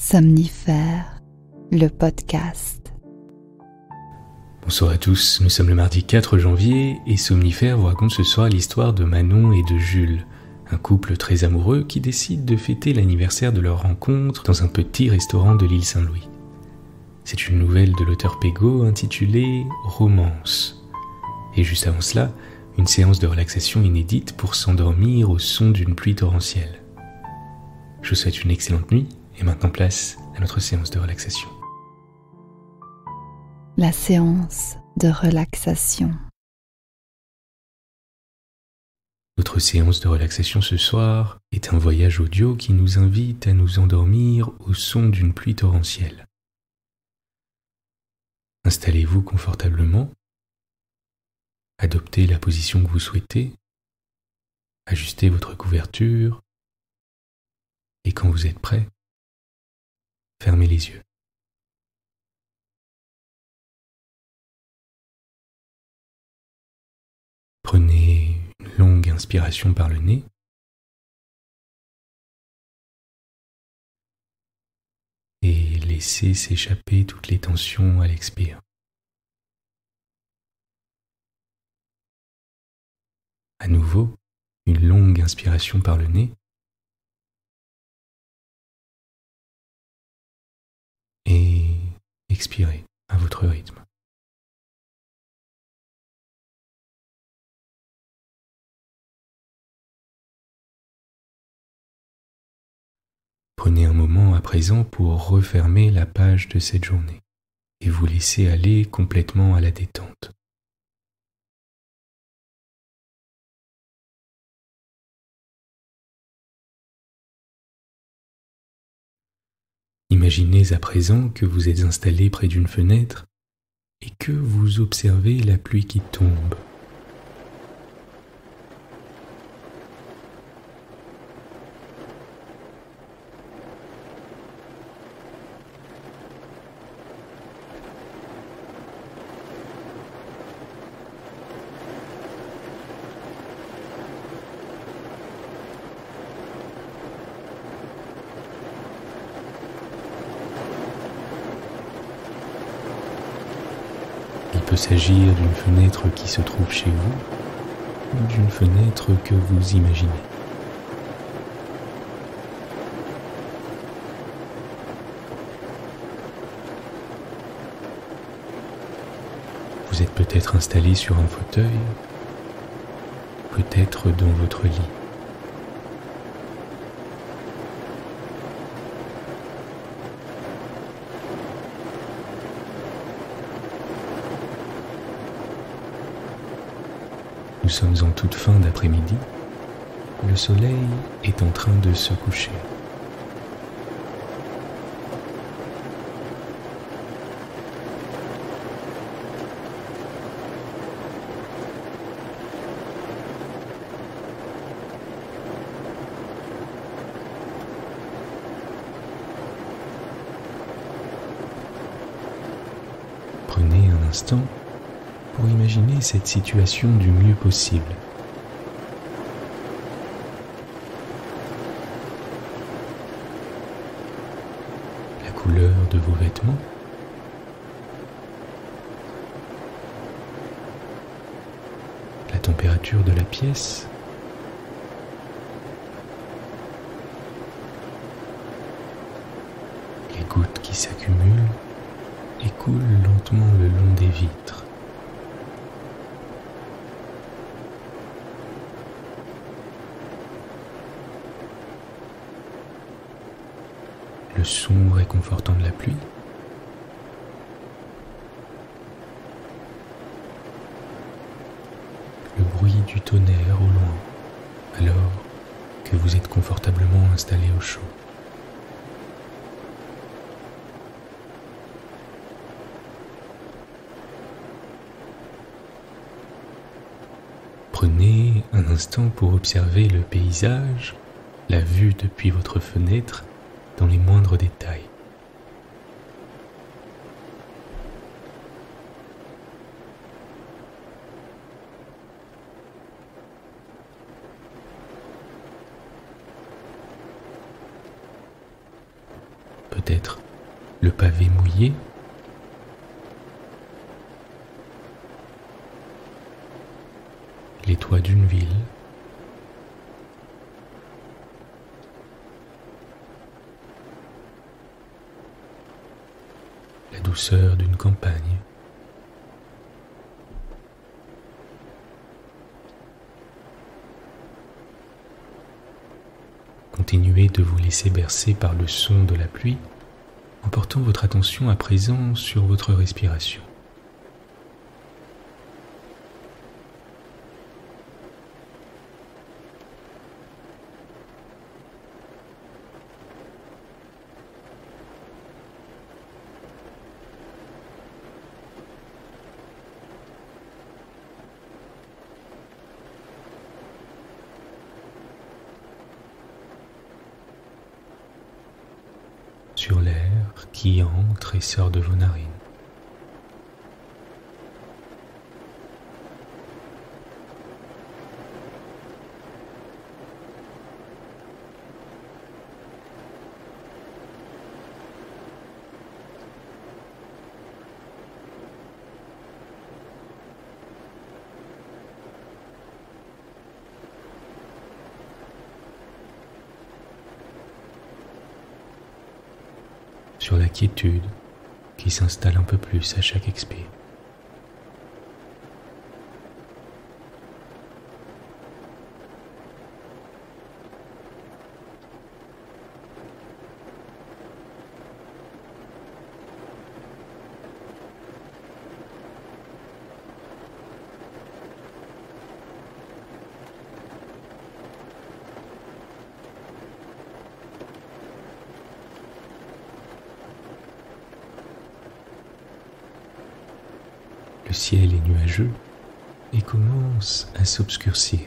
Somnifère, le podcast. Bonsoir à tous, nous sommes le mardi 4 janvier et Somnifère vous raconte ce soir l'histoire de Manon et de Jules, un couple très amoureux qui décide de fêter l'anniversaire de leur rencontre dans un petit restaurant de l'île Saint-Louis. C'est une nouvelle de l'auteur Pégaud intitulée « Romance ». Et juste avant cela, une séance de relaxation inédite pour s'endormir au son d'une pluie torrentielle. Je vous souhaite une excellente nuit et maintenant place à notre séance de relaxation. La séance de relaxation. Notre séance de relaxation ce soir est un voyage audio qui nous invite à nous endormir au son d'une pluie torrentielle. Installez-vous confortablement, adoptez la position que vous souhaitez, ajustez votre couverture et quand vous êtes prêt, fermez les yeux. Prenez une longue inspiration par le nez et laissez s'échapper toutes les tensions à l'expire. À nouveau, une longue inspiration par le nez et expirez à votre rythme. Prenez un moment à présent pour refermer la page de cette journée et vous laisser aller complètement à la détente. Imaginez à présent que vous êtes installé près d'une fenêtre et que vous observez la pluie qui tombe. Il peut s'agir d'une fenêtre qui se trouve chez vous ou d'une fenêtre que vous imaginez. Vous êtes peut-être installé sur un fauteuil, peut-être dans votre lit. Nous sommes en toute fin d'après-midi. Le soleil est en train de se coucher. Prenez un instant pour imaginer cette situation du mieux possible. La couleur de vos vêtements, la température de la pièce, les gouttes qui s'accumulent et coulent lentement le long des vitres. Le son réconfortant de la pluie, le bruit du tonnerre au loin, alors que vous êtes confortablement installé au chaud. Prenez un instant pour observer le paysage, la vue depuis votre fenêtre, dans les moindres détails. peut-être le pavé mouillé, les toits d'une ville, la douceur d'une campagne. Continuez de vous laisser bercer par le son de la pluie en portant votre attention à présent sur votre respiration. Sur l'air qui entre et sort de vos narines. Sur la quiétude qui s'installe un peu plus à chaque expire. Le ciel est nuageux et commence à s'obscurcir.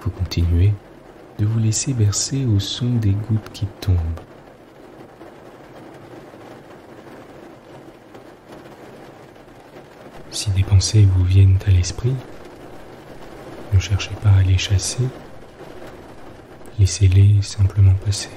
Vous continuez de vous laisser bercer au son des gouttes qui tombent. Si des pensées vous viennent à l'esprit, ne cherchez pas à les chasser, laissez-les simplement passer.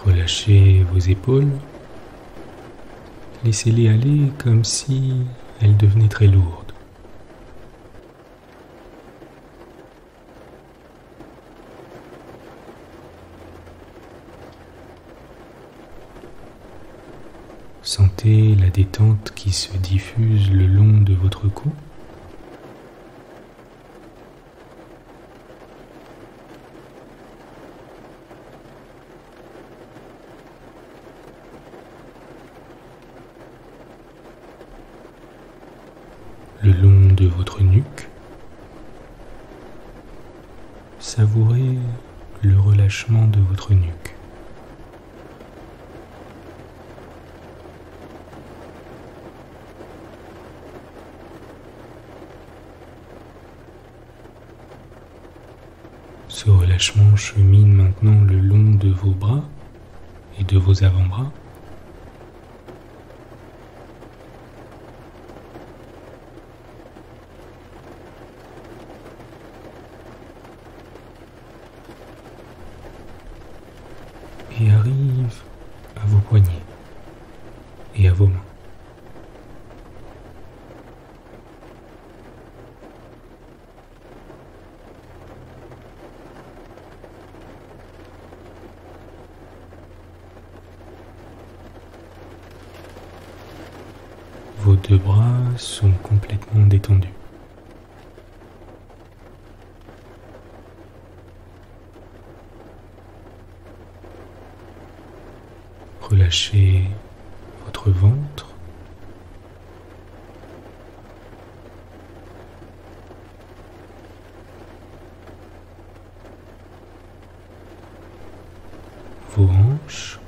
Relâchez vos épaules, laissez-les aller comme si elles devenaient très lourdes. Sentez la détente qui se diffuse le long de votre cou. Le long de votre nuque, savourez le relâchement de votre nuque. Ce relâchement chemine maintenant le long de vos bras et de vos avant-bras. Et arrive à vos poignets et à vos mains. Vos deux bras sont complètement détendus. relâchez votre ventre, vos hanches,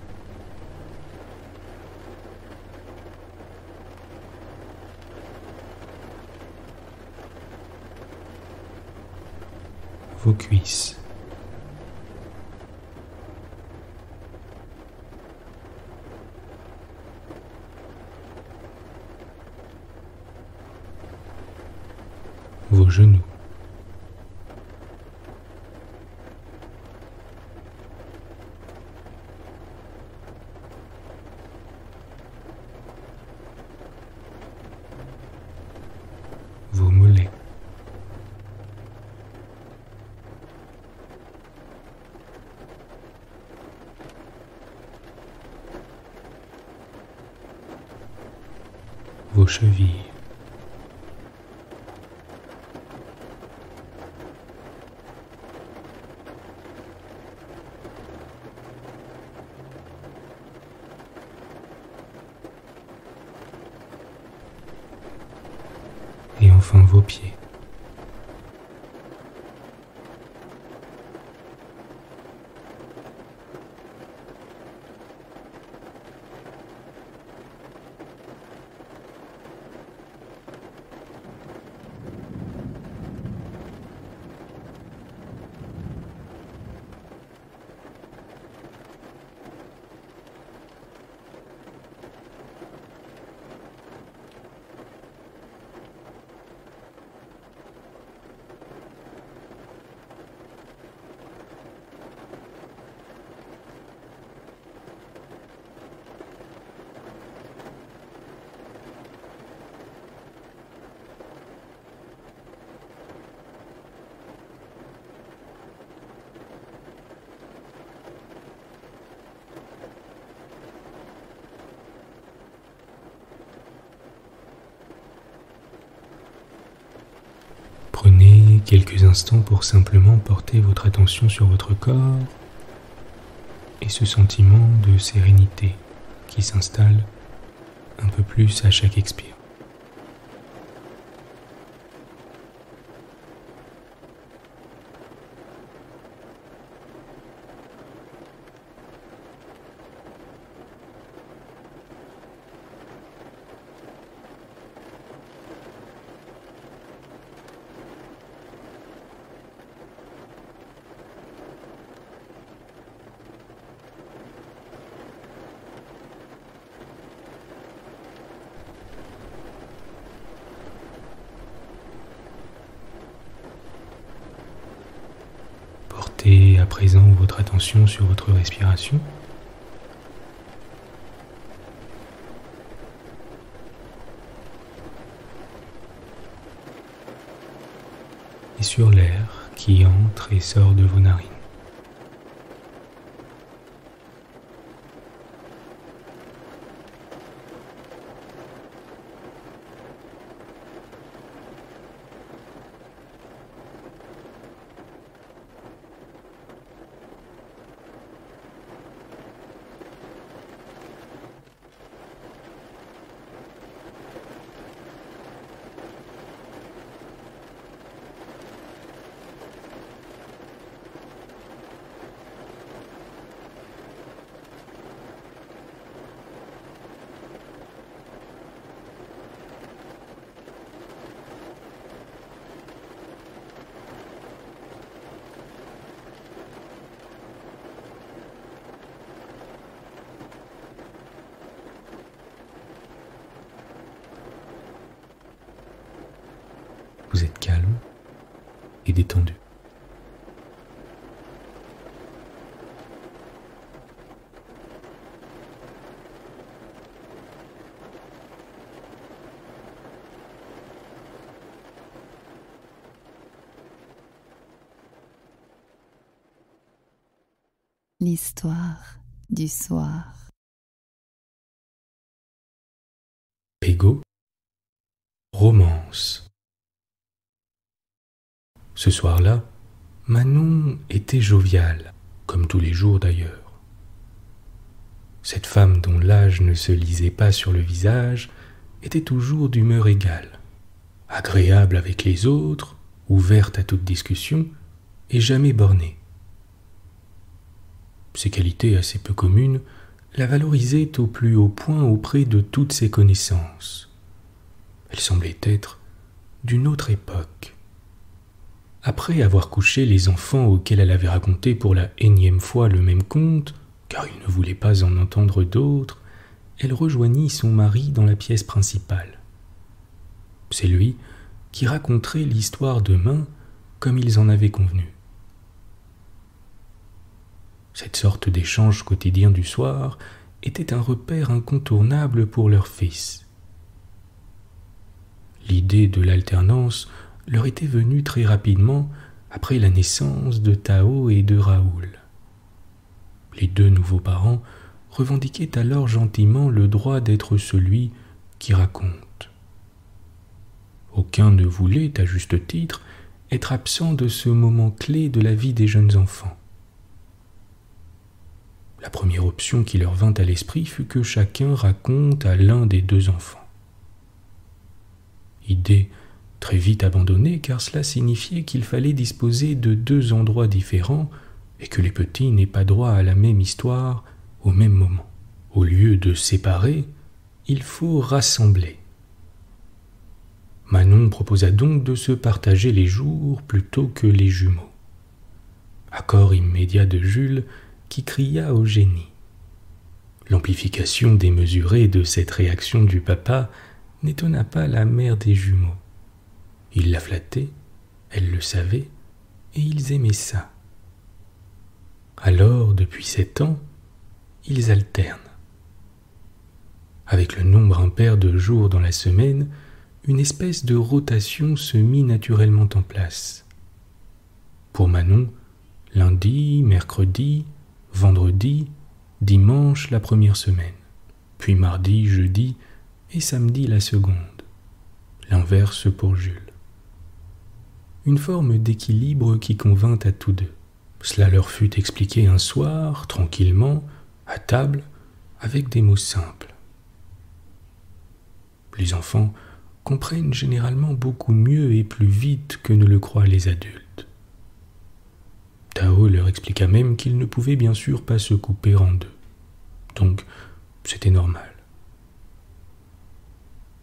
vos cuisses. Vos genoux, vos mollets, vos chevilles, et enfin vos pieds. Prenez quelques instants pour simplement porter votre attention sur votre corps et ce sentiment de sérénité qui s'installe un peu plus à chaque expire. Portez à présent votre attention sur votre respiration. Et sur l'air qui entre et sort de vos narines. Vous êtes calme et détendu. L'histoire du soir. Pégo, romance. Ce soir-là, Manon était joviale, comme tous les jours d'ailleurs. Cette femme dont l'âge ne se lisait pas sur le visage était toujours d'humeur égale, agréable avec les autres, ouverte à toute discussion et jamais bornée. Ces qualités assez peu communes la valorisaient au plus haut point auprès de toutes ses connaissances. Elle semblait être d'une autre époque. Après avoir couché les enfants auxquels elle avait raconté pour la énième fois le même conte, car il ne voulait pas en entendre d'autres, elle rejoignit son mari dans la pièce principale. C'est lui qui raconterait l'histoire demain comme ils en avaient convenu. Cette sorte d'échange quotidien du soir était un repère incontournable pour leur fils. L'idée de l'alternance leur était venue très rapidement après la naissance de Tao et de Raoul. Les deux nouveaux parents revendiquaient alors gentiment le droit d'être celui qui raconte. Aucun ne voulait, à juste titre, être absent de ce moment clé de la vie des jeunes enfants. La première option qui leur vint à l'esprit fut que chacun raconte à l'un des deux enfants. Idée très vite abandonnée car cela signifiait qu'il fallait disposer de deux endroits différents et que les petits n'aient pas droit à la même histoire au même moment. Au lieu de séparer, il faut rassembler. Manon proposa donc de se partager les jours plutôt que les jumeaux. Accord immédiat de Jules qui cria au génie. L'amplification démesurée de cette réaction du papa n'étonna pas la mère des jumeaux. Il la flattait, elle le savait, et ils aimaient ça. Alors, depuis 7 ans, ils alternent. Avec le nombre impair de jours dans la semaine, une espèce de rotation se mit naturellement en place. Pour Manon, lundi, mercredi, vendredi, dimanche la première semaine, puis mardi, jeudi et samedi la seconde. L'inverse pour Jules. Une forme d'équilibre qui convint à tous deux. Cela leur fut expliqué un soir, tranquillement, à table, avec des mots simples. Les enfants comprennent généralement beaucoup mieux et plus vite que ne le croient les adultes. Tao leur expliqua même qu'ils ne pouvaient bien sûr pas se couper en deux. Donc, c'était normal.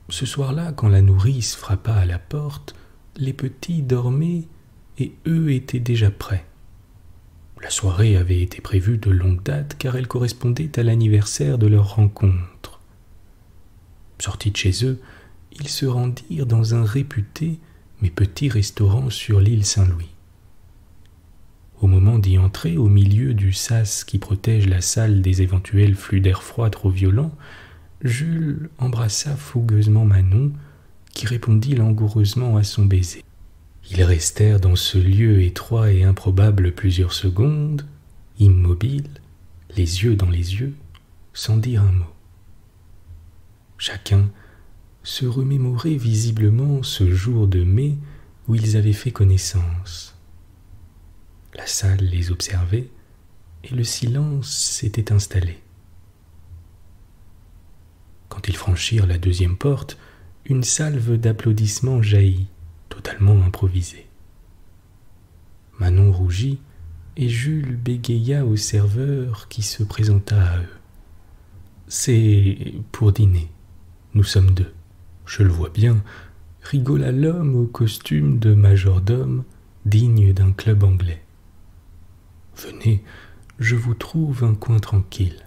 Ce soir-là, quand la nourrice frappa à la porte, les petits dormaient et eux étaient déjà prêts. La soirée avait été prévue de longue date car elle correspondait à l'anniversaire de leur rencontre. Sortis de chez eux, ils se rendirent dans un réputé mais petit restaurant sur l'île Saint-Louis. Au moment d'y entrer, au milieu du sas qui protège la salle des éventuels flux d'air froid trop violents, Jules embrassa fougueusement Manon, qui répondit langoureusement à son baiser. Ils restèrent dans ce lieu étroit et improbable plusieurs secondes, immobiles, les yeux dans les yeux, sans dire un mot. Chacun se remémorait visiblement ce jour de mai où ils avaient fait connaissance. La salle les observait et le silence s'était installé. Quand ils franchirent la deuxième porte, une salve d'applaudissements jaillit, totalement improvisée. Manon rougit et Jules bégaya au serveur qui se présenta à eux. « C'est pour dîner. Nous sommes deux. Je le vois bien, » rigola l'homme au costume de majordome digne d'un club anglais. « Venez, je vous trouve un coin tranquille. »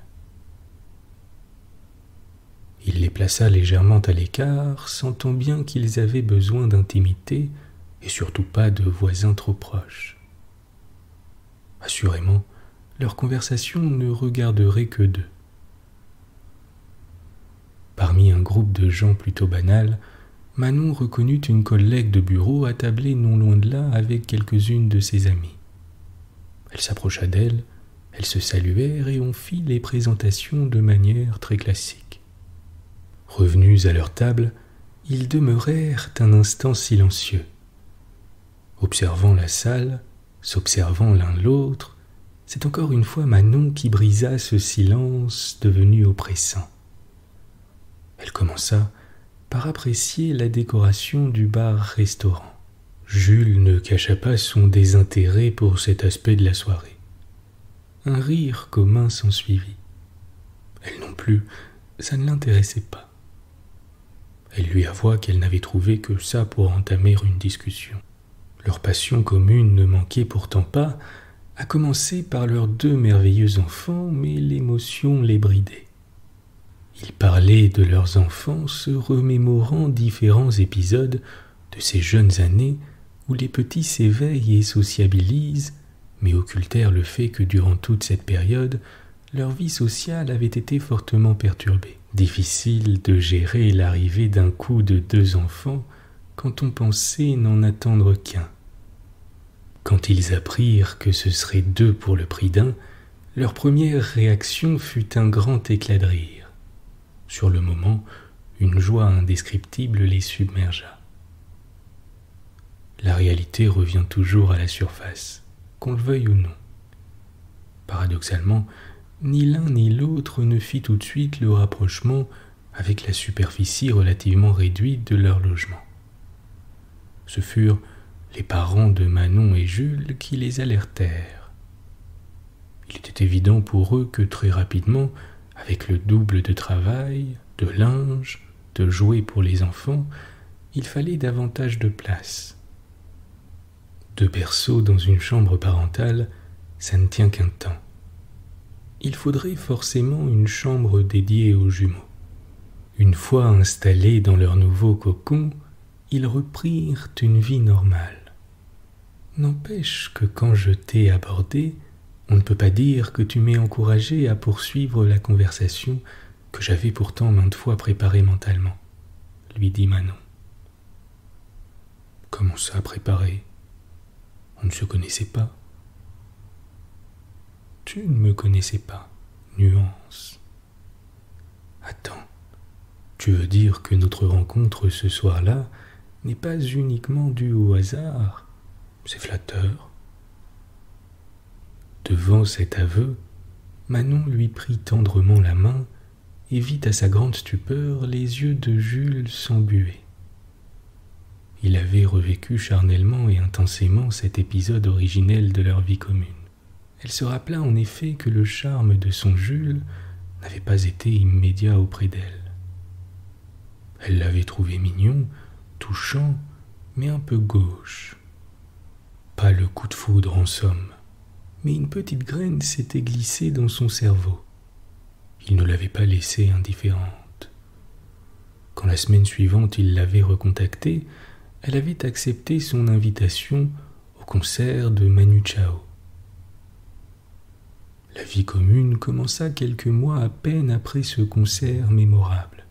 Il les plaça légèrement à l'écart, sentant bien qu'ils avaient besoin d'intimité et surtout pas de voisins trop proches. Assurément, leur conversation ne regarderait que d'eux. Parmi un groupe de gens plutôt banals, Manon reconnut une collègue de bureau attablée non loin de là avec quelques-unes de ses amies. Elle s'approcha d'elle, elles se saluèrent et on fit les présentations de manière très classique. Revenus à leur table, ils demeurèrent un instant silencieux, observant la salle, s'observant l'un l'autre, c'est encore une fois Manon qui brisa ce silence devenu oppressant. Elle commença par apprécier la décoration du bar-restaurant. Jules ne cacha pas son désintérêt pour cet aspect de la soirée. Un rire commun s'ensuivit. Elle non plus, ça ne l'intéressait pas. Elle lui avoua qu'elle n'avait trouvé que ça pour entamer une discussion. Leur passion commune ne manquait pourtant pas, à commencer par leurs 2 merveilleux enfants, mais l'émotion les bridait. Ils parlaient de leurs enfants, se remémorant différents épisodes de ces jeunes années où les petits s'éveillent et sociabilisent, mais occultèrent le fait que durant toute cette période, leur vie sociale avait été fortement perturbée. Difficile de gérer l'arrivée d'un coup de 2 enfants quand on pensait n'en attendre qu'un. Quand ils apprirent que ce serait 2 pour le prix d'un, leur première réaction fut un grand éclat de rire. Sur le moment, une joie indescriptible les submergea. La réalité revient toujours à la surface, qu'on le veuille ou non. Paradoxalement, ni l'un ni l'autre ne fit tout de suite le rapprochement avec la superficie relativement réduite de leur logement. Ce furent les parents de Manon et Jules qui les alertèrent. Il était évident pour eux que très rapidement, avec le double de travail, de linge, de jouets pour les enfants, il fallait davantage de place. 2 berceaux dans une chambre parentale, ça ne tient qu'un temps. Il faudrait forcément une chambre dédiée aux jumeaux. Une fois installés dans leur nouveau cocon, ils reprirent une vie normale. N'empêche que quand je t'ai abordé, on ne peut pas dire que tu m'aies encouragé à poursuivre la conversation que j'avais pourtant maintes fois préparée mentalement, lui dit Manon. Comment ça, préparée ? On ne se connaissait pas. Tu ne me connaissais pas, nuance. Attends, tu veux dire que notre rencontre ce soir-là n'est pas uniquement due au hasard ? C'est flatteur. Devant cet aveu, Manon lui prit tendrement la main et vit à sa grande stupeur les yeux de Jules s'embuer. Il avait revécu charnellement et intensément cet épisode originel de leur vie commune. Elle se rappela en effet que le charme de son Jules n'avait pas été immédiat auprès d'elle. Elle l'avait trouvé mignon, touchant, mais un peu gauche. Pas le coup de foudre en somme, mais une petite graine s'était glissée dans son cerveau. Il ne l'avait pas laissée indifférente. Quand la semaine suivante il l'avait recontactée, elle avait accepté son invitation au concert de Manu Chao. La vie commune commença quelques mois à peine après ce concert mémorable.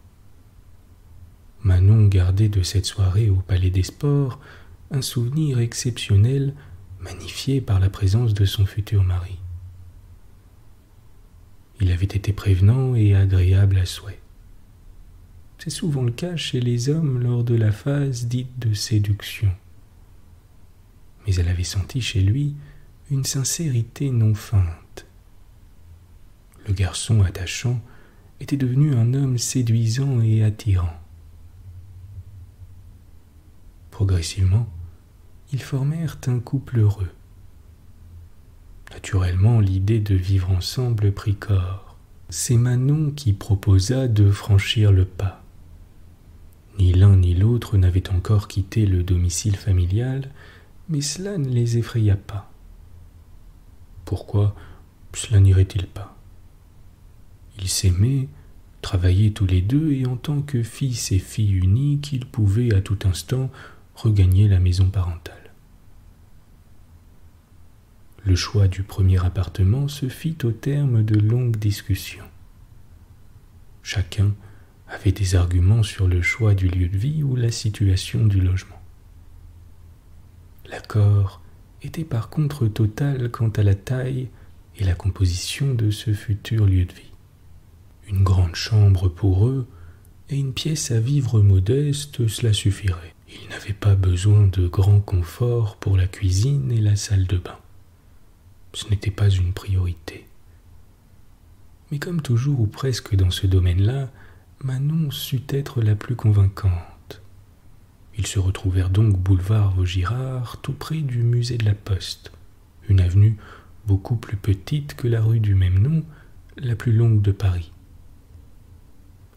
Manon gardait de cette soirée au Palais des Sports un souvenir exceptionnel magnifié par la présence de son futur mari. Il avait été prévenant et agréable à souhait. C'est souvent le cas chez les hommes lors de la phase dite de séduction. Mais elle avait senti chez lui une sincérité non feinte. Le garçon attachant était devenu un homme séduisant et attirant. Progressivement, ils formèrent un couple heureux. Naturellement, l'idée de vivre ensemble prit corps. C'est Manon qui proposa de franchir le pas. Ni l'un ni l'autre n'avaient encore quitté le domicile familial, mais cela ne les effraya pas. Pourquoi cela n'irait-il pas ? Ils s'aimaient, travaillaient tous les deux, et en tant que fils et filles uniques, ils pouvaient à tout instant regagner la maison parentale. Le choix du premier appartement se fit au terme de longues discussions. Chacun avait des arguments sur le choix du lieu de vie ou la situation du logement. L'accord était par contre total quant à la taille et la composition de ce futur lieu de vie. Une grande chambre pour eux et une pièce à vivre modeste, cela suffirait. Ils n'avaient pas besoin de grand confort pour la cuisine et la salle de bain. Ce n'était pas une priorité. Mais comme toujours ou presque dans ce domaine-là, Manon sut être la plus convaincante. Ils se retrouvèrent donc boulevard Vaugirard, tout près du musée de la Poste, une avenue beaucoup plus petite que la rue du même nom, la plus longue de Paris.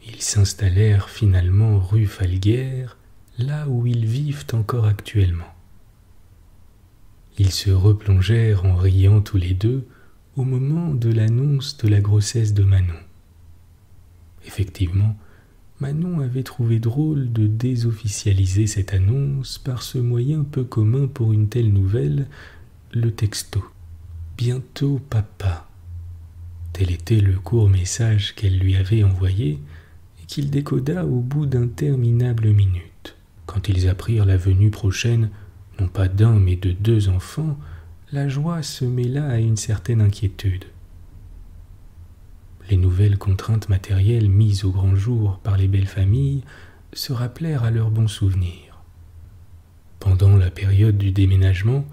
Ils s'installèrent finalement rue Falguière, là où ils vivent encore actuellement. Ils se replongèrent en riant tous les deux au moment de l'annonce de la grossesse de Manon. Effectivement, Manon avait trouvé drôle de désofficialiser cette annonce par ce moyen peu commun pour une telle nouvelle, le texto. « Bientôt papa ». Tel était le court message qu'elle lui avait envoyé et qu'il décoda au bout d'interminables minutes. Quand ils apprirent la venue prochaine, non pas d'un mais de 2 enfants, la joie se mêla à une certaine inquiétude. Les nouvelles contraintes matérielles mises au grand jour par les belles familles se rappelèrent à leurs bons souvenirs. Pendant la période du déménagement,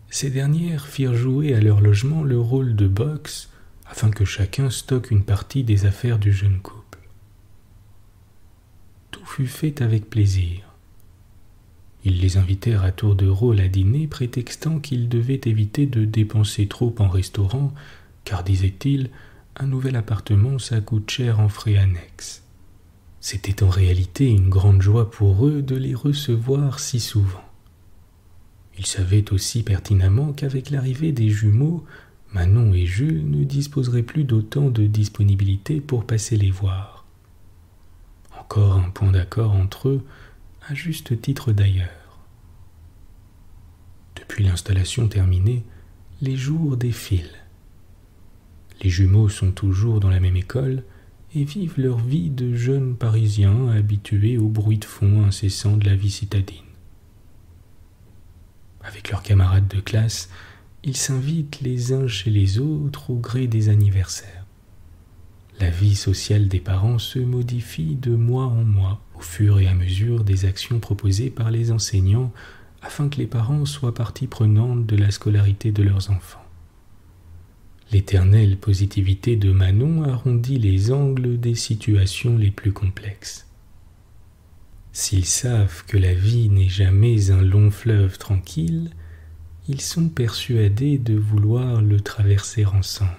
ces dernières firent jouer à leur logement le rôle de box afin que chacun stocke une partie des affaires du jeune couple. Tout fut fait avec plaisir. Ils les invitèrent à tour de rôle à dîner, prétextant qu'ils devaient éviter de dépenser trop en restaurant, car, disaient-ils, un nouvel appartement, ça coûte cher en frais annexes. C'était en réalité une grande joie pour eux de les recevoir si souvent. Ils savaient aussi pertinemment qu'avec l'arrivée des jumeaux, Manon et Jules ne disposeraient plus d'autant de disponibilité pour passer les voir. Encore un point d'accord entre eux, à juste titre d'ailleurs. Depuis l'installation terminée, les jours défilent. Les jumeaux sont toujours dans la même école et vivent leur vie de jeunes Parisiens habitués au bruit de fond incessant de la vie citadine. Avec leurs camarades de classe, ils s'invitent les uns chez les autres au gré des anniversaires. La vie sociale des parents se modifie de mois en mois, au fur et à mesure des actions proposées par les enseignants, afin que les parents soient partie prenante de la scolarité de leurs enfants. L'éternelle positivité de Manon arrondit les angles des situations les plus complexes. S'ils savent que la vie n'est jamais un long fleuve tranquille, ils sont persuadés de vouloir le traverser ensemble.